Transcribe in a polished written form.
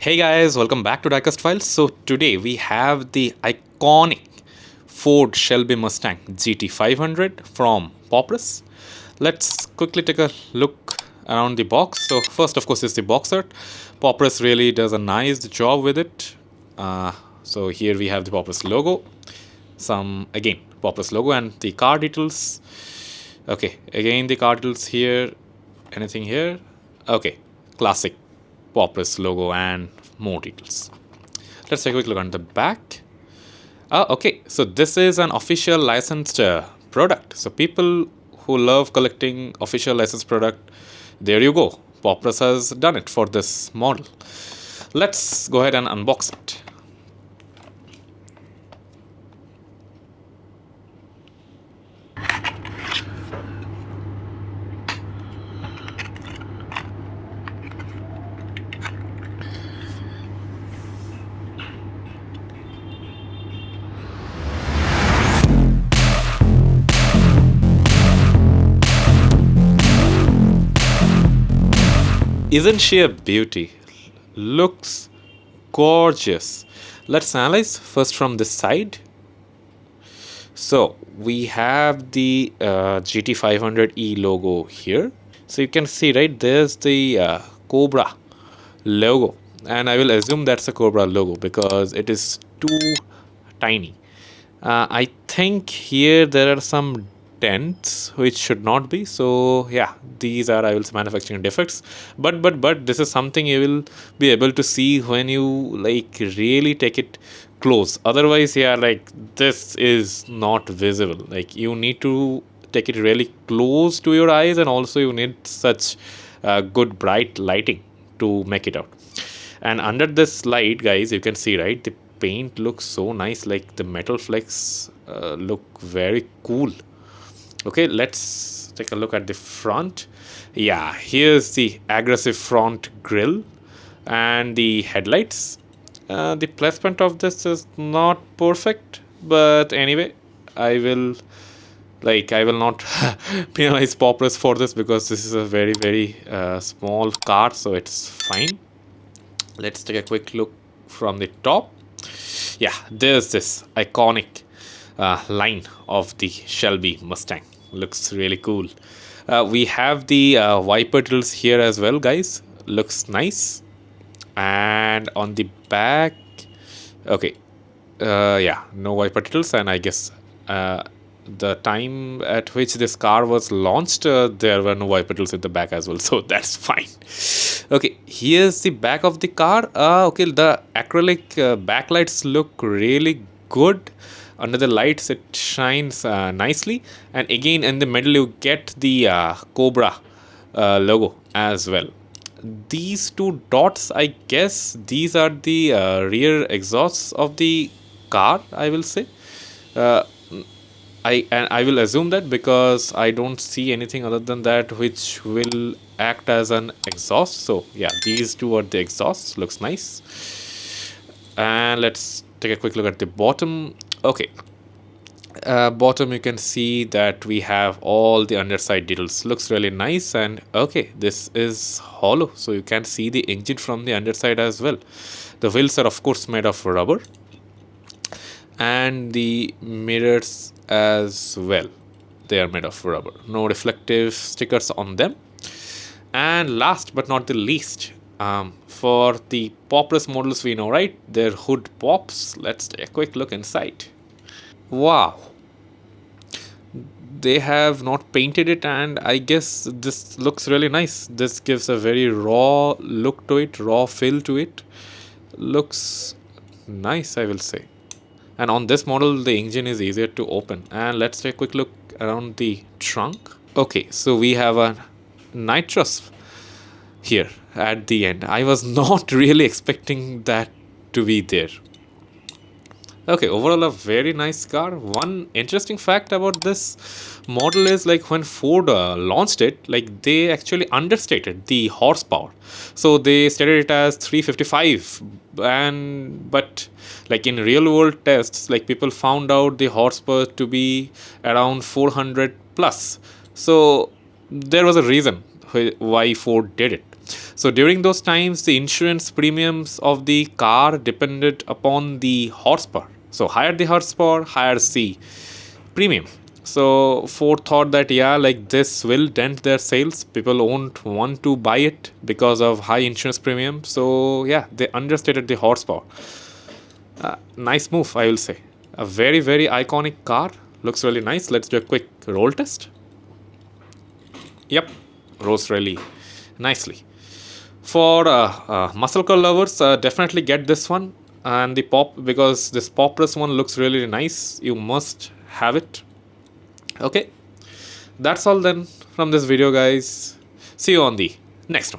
Hey guys, welcome back to Diecast Files. So today we have the iconic Ford Shelby Mustang GT500 from Pop Race. Let's quickly take a look around the box. So first, of course, is the box art. Pop Race really does a nice job with it. So here we have the Pop Race logo, some again Pop Race logo, and the car details. Okay, again the car details here. Anything here? Okay, classic Pop Race logo and more details. Let's take a quick look on the back. Okay, so this is an official licensed product. So people who love collecting official licensed product, there you go. Pop Race has done it for this model. Let's go ahead and unbox it. Isn't she a beauty? Looks gorgeous. Let's analyze first from this side. So we have the GT500E logo here. So you can see, right, there's the Cobra logo, and I will assume that's a Cobra logo because it is too tiny. I think here there are some dents which should not be. So yeah, these are, I will say, manufacturing defects. But this is something you will be able to see when you like really take it close. Otherwise, yeah, like this is not visible. Like you need to take it really close to your eyes, and also you need such good bright lighting to make it out. And under this light, guys, you can see, right, the paint looks so nice. Like the metal flecks look very cool. Okay, let's take a look at the front. Yeah, here's the aggressive front grille and the headlights. The placement of this is not perfect, but anyway, I will not penalize Pop Race for this because this is a very small car, so it's fine. Let's take a quick look from the top. Yeah, there's this iconic line of the Shelby Mustang. Looks really cool. We have the wiper drills here as well, guys. Looks nice. And on the back, okay, yeah, no wiper drills, and I guess the time at which this car was launched, there were no wiper drills in the back as well, so that's fine. Okay, here's the back of the car. Okay, the acrylic backlights look really good. Under the lights, it shines nicely, and again in the middle you get the Cobra logo as well. These two dots, I guess these are the rear exhausts of the car, I will say. uh, I will assume that because I don't see anything other than that which will act as an exhaust. So yeah, these two are the exhausts. Looks nice. And let's take a quick look at the bottom. Okay, bottom you can see that we have all the underside details. Looks really nice. And okay, this is hollow, so you can see the engine from the underside as well. The wheels are of course made of rubber, and the mirrors as well, they are made of rubber. No reflective stickers on them. And last but not the least, for the Pop Race models, we know, right, their hood pops. Let's take a quick look inside. Wow, they have not painted it, and I guess this looks really nice. This gives a very raw look to it, raw feel to it. Looks nice, I will say. And on this model, the engine is easier to open. And let's take a quick look around the trunk. Okay, so we have a nitrous here at the end. I was not really expecting that to be there. Okay, overall a very nice car. One interesting fact about this model is, like, when Ford launched it, like, they actually understated the horsepower. So they stated it as 355, and but like in real world tests, like, people found out the horsepower to be around 400 plus. So there was a reason why Ford did it. So during those times, the insurance premiums of the car depended upon the horsepower. So higher the horsepower, higher the premium. So Ford thought that yeah, like this will dent their sales. People won't want to buy it because of high insurance premium. So yeah, they understated the horsepower. Nice move, I will say. A very very iconic car. Looks really nice. Let's do a quick roll test. Yep, rolls really nicely. For muscle car lovers, definitely get this one and the pop, because this Pop Race one looks really nice. You must have it. Okay, that's all then from this video, guys. See you on the next one.